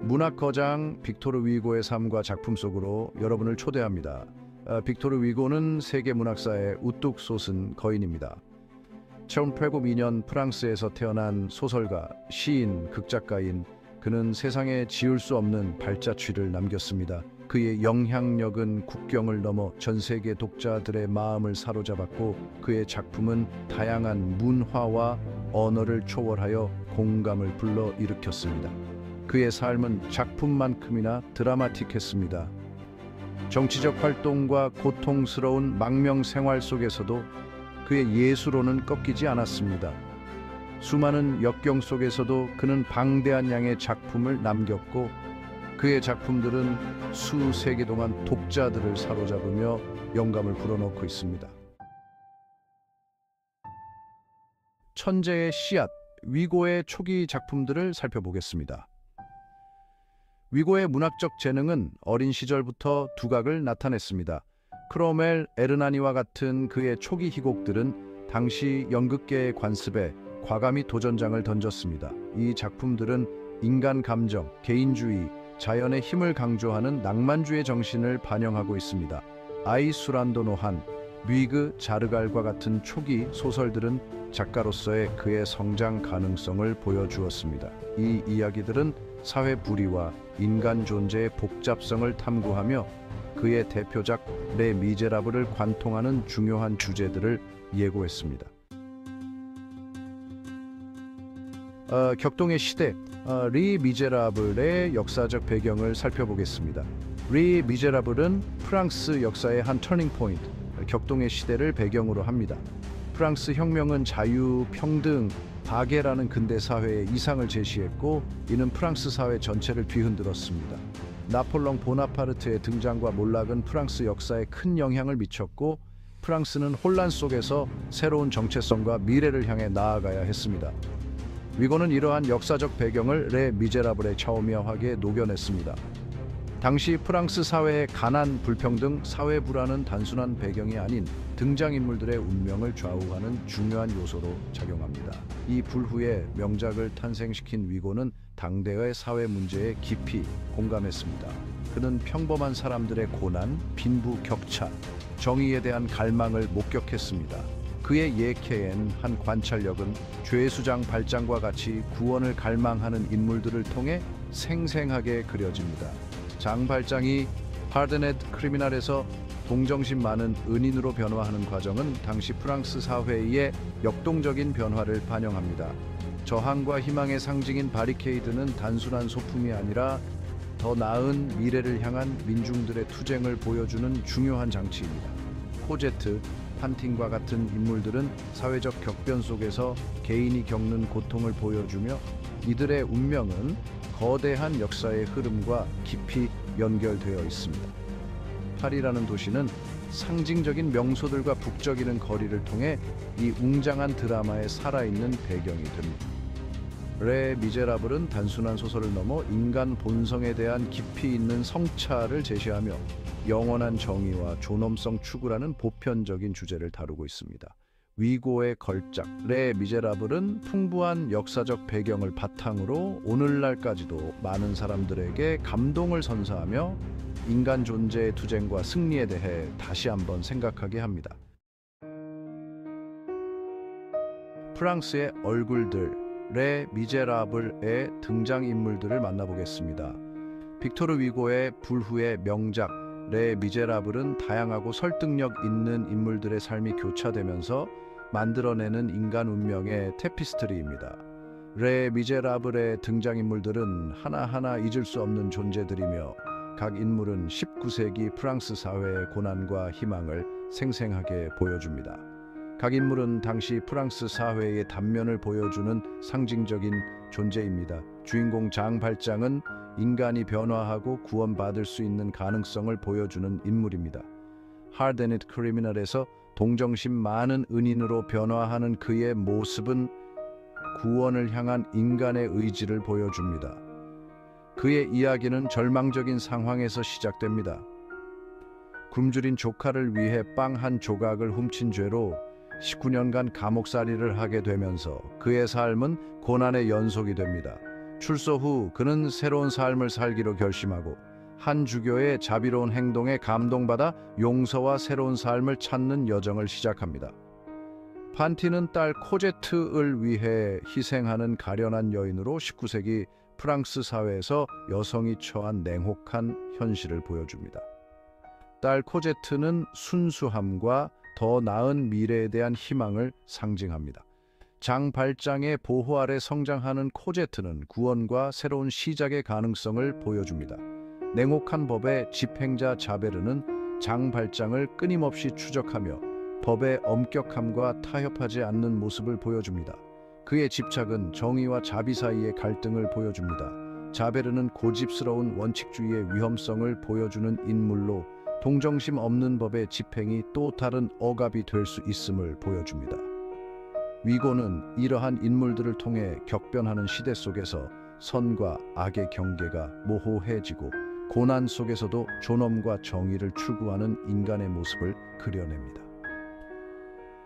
문학 빅토르 위고의 삶과 작품 속으로 여러분을 초대합니다. 빅토르 위고는 세계 문학사의 우뚝 솟은 거인입니다. 1802년 프랑스에서 태어난 소설가, 시인, 극작가인 그는 세상에 지울 수 없는 발자취를 남겼습니다. 그의 영향력은 국경을 넘어 전 세계 독자들의 마음을 사로잡았고 그의 작품은 다양한 문화와 언어를 초월하여 공감을 불러일으켰습니다. 그의 삶은 작품만큼이나 드라마틱했습니다. 정치적 활동과 고통스러운 망명 생활 속에서도 그의 예술로는 꺾이지 않았습니다. 수많은 역경 속에서도 그는 방대한 양의 작품을 남겼고 그의 작품들은 수세기 동안 독자들을 사로잡으며 영감을 불어넣고 있습니다. 천재의 씨앗, 위고의 초기 작품들을 살펴보겠습니다. 위고의 문학적 재능은 어린 시절부터 두각을 나타냈습니다. 크로멜, 에르나니와 같은 그의 초기 희곡들은 당시 연극계의 관습에 과감히 도전장을 던졌습니다. 이 작품들은 인간 감정, 개인주의, 자연의 힘을 강조하는 낭만주의 정신을 반영하고 있습니다. 아이수란도 노한, 뉘그 자르갈과 같은 초기 소설들은 작가로서의 그의 성장 가능성을 보여주었습니다. 이 이야기들은 사회 불의와 인간 존재의 복잡성을 탐구하며 그의 대표작 레 미제라블을 관통하는 중요한 주제들을 예고했습니다. 격동의 시대, 리 미제라블의 역사적 배경을 살펴보겠습니다. 리 미제라블은 프랑스 역사의 한 터닝 포인트, 격동의 시대를 배경으로 합니다. 프랑스 혁명은 자유, 평등, 박애라는 근대 사회의 이상을 제시했고 이는 프랑스 사회 전체를 뒤흔들었습니다. 나폴레옹 보나파르트의 등장과 몰락은 프랑스 역사에 큰 영향을 미쳤고 프랑스는 혼란 속에서 새로운 정체성과 미래를 향해 나아가야 했습니다. 위고는 이러한 역사적 배경을 레 미제라블에巧妙하게 녹여냈습니다. 당시 프랑스 사회의 가난, 불평등, 사회 불안은 단순한 배경이 아닌 등장인물들의 운명을 좌우하는 중요한 요소로 작용합니다. 이 불후의 명작을 탄생시킨 위고는 당대의 사회 문제에 깊이 공감했습니다. 그는 평범한 사람들의 고난, 빈부 격차, 정의에 대한 갈망을 목격했습니다. 그의 예케엔 한 관찰력은 죄수장 발장과 같이 구원을 갈망하는 인물들을 통해 생생하게 그려집니다. 장 발장이 하르데넷 크리미널에서 동정심 많은 은인으로 변화하는 과정은 당시 프랑스 사회의 역동적인 변화를 반영합니다. 저항과 희망의 상징인 바리케이드는 단순한 소품이 아니라 더 나은 미래를 향한 민중들의 투쟁을 보여주는 중요한 장치입니다. 코제트, 판틴과 같은 인물들은 사회적 격변 속에서 개인이 겪는 고통을 보여주며 이들의 운명은 거대한 역사의 흐름과 깊이 연결되어 있습니다. 파리라는 도시는 상징적인 명소들과 북적이는 거리를 통해 이 웅장한 드라마의 살아있는 배경이 됩니다. 레 미제라블은 단순한 소설을 넘어 인간 본성에 대한 깊이 있는 성찰을 제시하며 영원한 정의와 존엄성 추구라는 보편적인 주제를 다루고 있습니다. 위고의 걸작, 레 미제라블은 풍부한 역사적 배경을 바탕으로 오늘날까지도 많은 사람들에게 감동을 선사하며 인간 존재의 투쟁과 승리에 대해 다시 한번 생각하게 합니다. 프랑스의 얼굴들, 레 미제라블의 등장인물들을 만나보겠습니다. 빅토르 위고의 불후의 명작 레 미제라블은 다양하고 설득력 있는 인물들의 삶이 교차되면서 만들어내는 인간 운명의 테피스트리입니다. 레 미제라블의 등장인물들은 하나하나 잊을 수 없는 존재들이며 각 인물은 19세기 프랑스 사회의 고난과 희망을 생생하게 보여줍니다. 각 인물은 당시 프랑스 사회의 단면을 보여주는 상징적인 존재입니다. 주인공 장 발장은 인간이 변화하고 구원받을 수 있는 가능성을 보여주는 인물입니다. 하르데넷 크리미널에서 동정심 많은 은인으로 변화하는 그의 모습은 구원을 향한 인간의 의지를 보여줍니다. 그의 이야기는 절망적인 상황에서 시작됩니다. 굶주린 조카를 위해 빵 한 조각을 훔친 죄로 19년간 감옥살이를 하게 되면서 그의 삶은 고난의 연속이 됩니다. 출소 후 그는 새로운 삶을 살기로 결심하고 한 주교의 자비로운 행동에 감동받아 용서와 새로운 삶을 찾는 여정을 시작합니다. 판티는 딸 코제트를 위해 희생하는 가련한 여인으로 19세기 프랑스 사회에서 여성이 처한 냉혹한 현실을 보여줍니다. 딸 코제트는 순수함과 더 나은 미래에 대한 희망을 상징합니다. 장 발장의 보호 아래 성장하는 코제트는 구원과 새로운 시작의 가능성을 보여줍니다. 냉혹한 법의 집행자 자베르는 장 발장을 끊임없이 추적하며 법의 엄격함과 타협하지 않는 모습을 보여줍니다. 그의 집착은 정의와 자비 사이의 갈등을 보여줍니다. 자베르는 고집스러운 원칙주의의 위험성을 보여주는 인물로 동정심 없는 법의 집행이 또 다른 억압이 될 수 있음을 보여줍니다. 위고는 이러한 인물들을 통해 격변하는 시대 속에서 선과 악의 경계가 모호해지고 고난 속에서도 존엄과 정의를 추구하는 인간의 모습을 그려냅니다.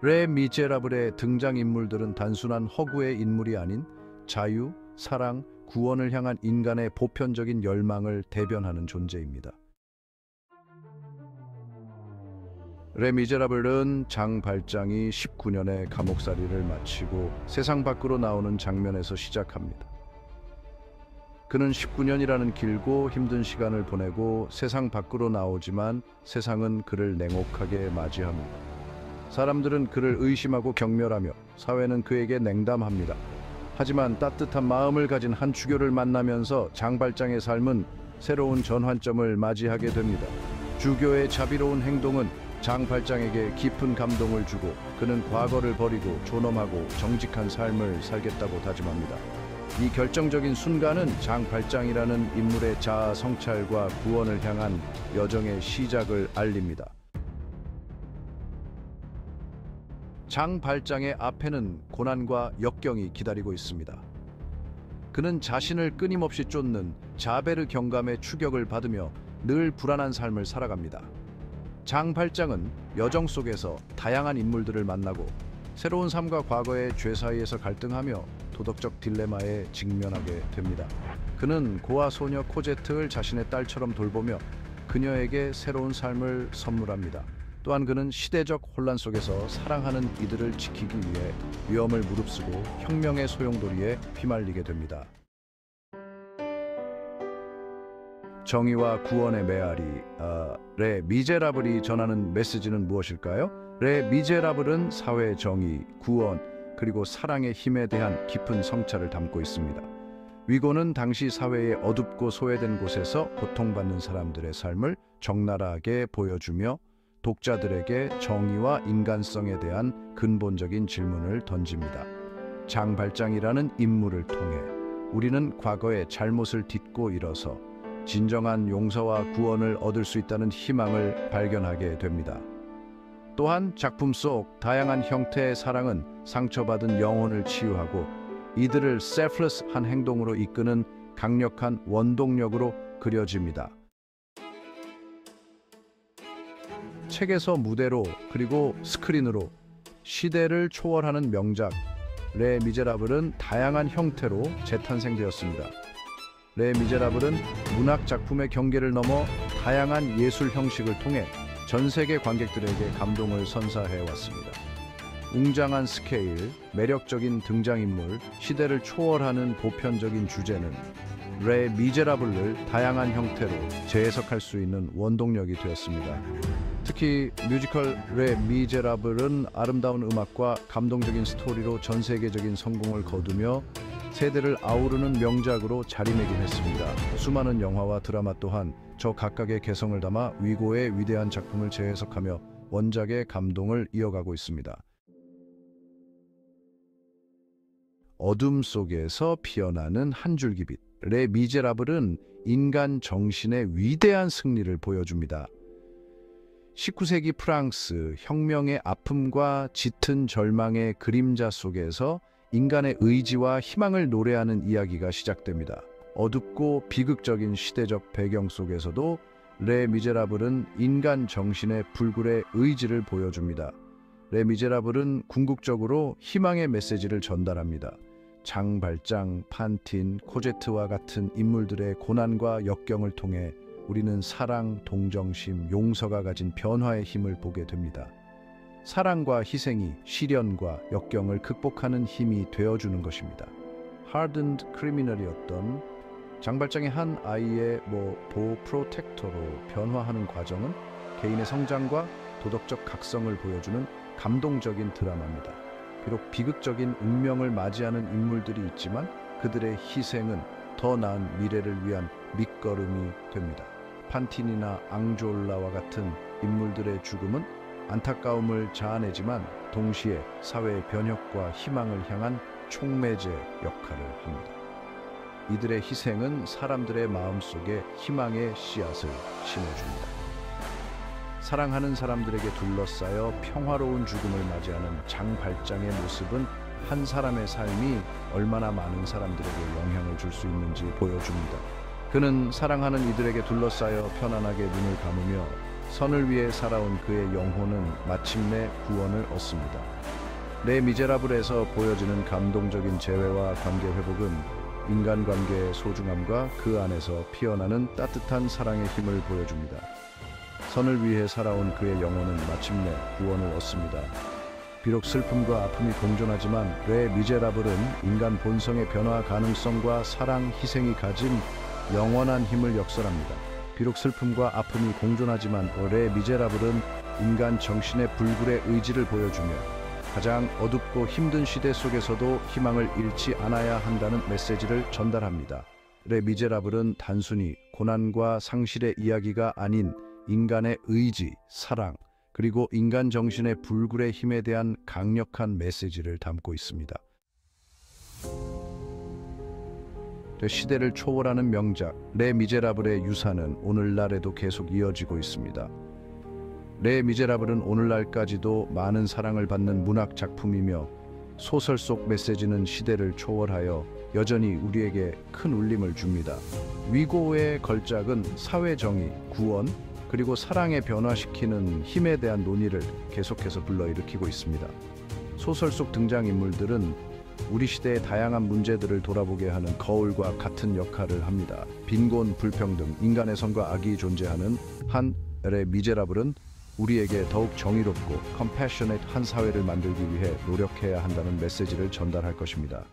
레 미제라블의 등장인물들은 단순한 허구의 인물이 아닌 자유, 사랑, 구원을 향한 인간의 보편적인 열망을 대변하는 존재입니다. 레 미제라블은 장 발장이 19년의 감옥살이를 마치고 세상 밖으로 나오는 장면에서 시작합니다. 그는 19년이라는 길고 힘든 시간을 보내고 세상 밖으로 나오지만 세상은 그를 냉혹하게 맞이합니다. 사람들은 그를 의심하고 경멸하며 사회는 그에게 냉담합니다. 하지만 따뜻한 마음을 가진 한 주교를 만나면서 장 발장의 삶은 새로운 전환점을 맞이하게 됩니다. 주교의 자비로운 행동은 장 발장에게 깊은 감동을 주고 그는 과거를 버리고 존엄하고 정직한 삶을 살겠다고 다짐합니다. 이 결정적인 순간은 장 발장이라는 인물의 자아 성찰과 구원을 향한 여정의 시작을 알립니다. 장 발장의 앞에는 고난과 역경이 기다리고 있습니다. 그는 자신을 끊임없이 쫓는 자베르 경감의 추격을 받으며 늘 불안한 삶을 살아갑니다. 장 발장은 여정 속에서 다양한 인물들을 만나고 새로운 삶과 과거의 죄 사이에서 갈등하며 도덕적 딜레마에 직면하게 됩니다. 그는 고아 소녀 코제트를 자신의 딸처럼 돌보며 그녀에게 새로운 삶을 선물합니다. 또한 그는 시대적 혼란 속에서 사랑하는 이들을 지키기 위해 위험을 무릅쓰고 혁명의 소용돌이에 휘말리게 됩니다. 정의와 구원의 메아리, 레 미제라블이 전하는 메시지는 무엇일까요? 레 미제라블은 사회의 정의, 구원, 그리고 사랑의 힘에 대한 깊은 성찰을 담고 있습니다. 위고는 당시 사회의 어둡고 소외된 곳에서 고통받는 사람들의 삶을 적나라하게 보여주며 독자들에게 정의와 인간성에 대한 근본적인 질문을 던집니다. 장 발장이라는 인물을 통해 우리는 과거의 잘못을 딛고 일어서 진정한 용서와 구원을 얻을 수 있다는 희망을 발견하게 됩니다. 또한 작품 속 다양한 형태의 사랑은 상처받은 영혼을 치유하고 이들을 selfless한 행동으로 이끄는 강력한 원동력으로 그려집니다. 책에서 무대로 그리고 스크린으로 시대를 초월하는 명작 레 미제라블은 다양한 형태로 재탄생되었습니다. 레 미제라블은 문학 작품의 경계를 넘어 다양한 예술 형식을 통해 전 세계 관객들에게 감동을 선사해 왔습니다. 웅장한 스케일, 매력적인 등장인물, 시대를 초월하는 보편적인 주제는 레 미제라블을 다양한 형태로 재해석할 수 있는 원동력이 되었습니다. 특히 뮤지컬 레 미제라블은 아름다운 음악과 감동적인 스토리로 전 세계적인 성공을 거두며 세대를 아우르는 명작으로 자리매김했습니다. 수많은 영화와 드라마 또한 저 각각의 개성을 담아 위고의 위대한 작품을 재해석하며 원작의 감동을 이어가고 있습니다. 어둠 속에서 피어나는 한 줄기 빛. 레 미제라블은 인간 정신의 위대한 승리를 보여줍니다. 19세기 프랑스 혁명의 아픔과 짙은 절망의 그림자 속에서 인간의 의지와 희망을 노래하는 이야기가 시작됩니다. 어둡고 비극적인 시대적 배경 속에서도 레 미제라블은 인간 정신의 불굴의 의지를 보여줍니다. 레 미제라블은 궁극적으로 희망의 메시지를 전달합니다. 장발장, 판틴, 코제트와 같은 인물들의 고난과 역경을 통해 우리는 사랑, 동정심, 용서가 가진 변화의 힘을 보게 됩니다. 사랑과 희생이 시련과 역경을 극복하는 힘이 되어주는 것입니다. Hardened criminal이었던 장발장의 한 아이의 보호 프로텍터로 변화하는 과정은 개인의 성장과 도덕적 각성을 보여주는 감동적인 드라마입니다. 비록 비극적인 운명을 맞이하는 인물들이 있지만 그들의 희생은 더 나은 미래를 위한 밑거름이 됩니다. 판틴이나 앙졸라와 같은 인물들의 죽음은 안타까움을 자아내지만 동시에 사회의 변혁과 희망을 향한 촉매제 역할을 합니다. 이들의 희생은 사람들의 마음속에 희망의 씨앗을 심어줍니다. 사랑하는 사람들에게 둘러싸여 평화로운 죽음을 맞이하는 장발장의 모습은 한 사람의 삶이 얼마나 많은 사람들에게 영향을 줄 수 있는지 보여줍니다. 그는 사랑하는 이들에게 둘러싸여 편안하게 눈을 감으며 선을 위해 살아온 그의 영혼은 마침내 구원을 얻습니다. 레 미제라블에서 보여지는 감동적인 재회와 관계 회복은 인간관계의 소중함과 그 안에서 피어나는 따뜻한 사랑의 힘을 보여줍니다. 선을 위해 살아온 그의 영혼은 마침내 구원을 얻습니다. 비록 슬픔과 아픔이 공존하지만 레 미제라블은 인간 본성의 변화 가능성과 사랑, 희생이 가진 영원한 힘을 역설합니다. 비록 슬픔과 아픔이 공존하지만 레 미제라블은 인간 정신의 불굴의 의지를 보여주며 가장 어둡고 힘든 시대 속에서도 희망을 잃지 않아야 한다는 메시지를 전달합니다. 레 미제라블은 단순히 고난과 상실의 이야기가 아닌 인간의 의지, 사랑, 그리고 인간 정신의 불굴의 힘에 대한 강력한 메시지를 담고 있습니다. 시대를 초월하는 명작 레 미제라블의 유산은 오늘날에도 계속 이어지고 있습니다. 레 미제라블은 오늘날까지도 많은 사랑을 받는 문학 작품이며 소설 속 메시지는 시대를 초월하여 여전히 우리에게 큰 울림을 줍니다. 위고의 걸작은 사회 정의, 구원, 그리고 사랑에 변화시키는 힘에 대한 논의를 계속해서 불러일으키고 있습니다. 소설 속 등장인물들은 우리 시대의 다양한 문제들을 돌아보게 하는 거울과 같은 역할을 합니다. 빈곤, 불평등, 인간의 선과 악이 존재하는 한 레 미제라블은 우리에게 더욱 정의롭고 compassionate 한 사회를 만들기 위해 노력해야 한다는 메시지를 전달할 것입니다.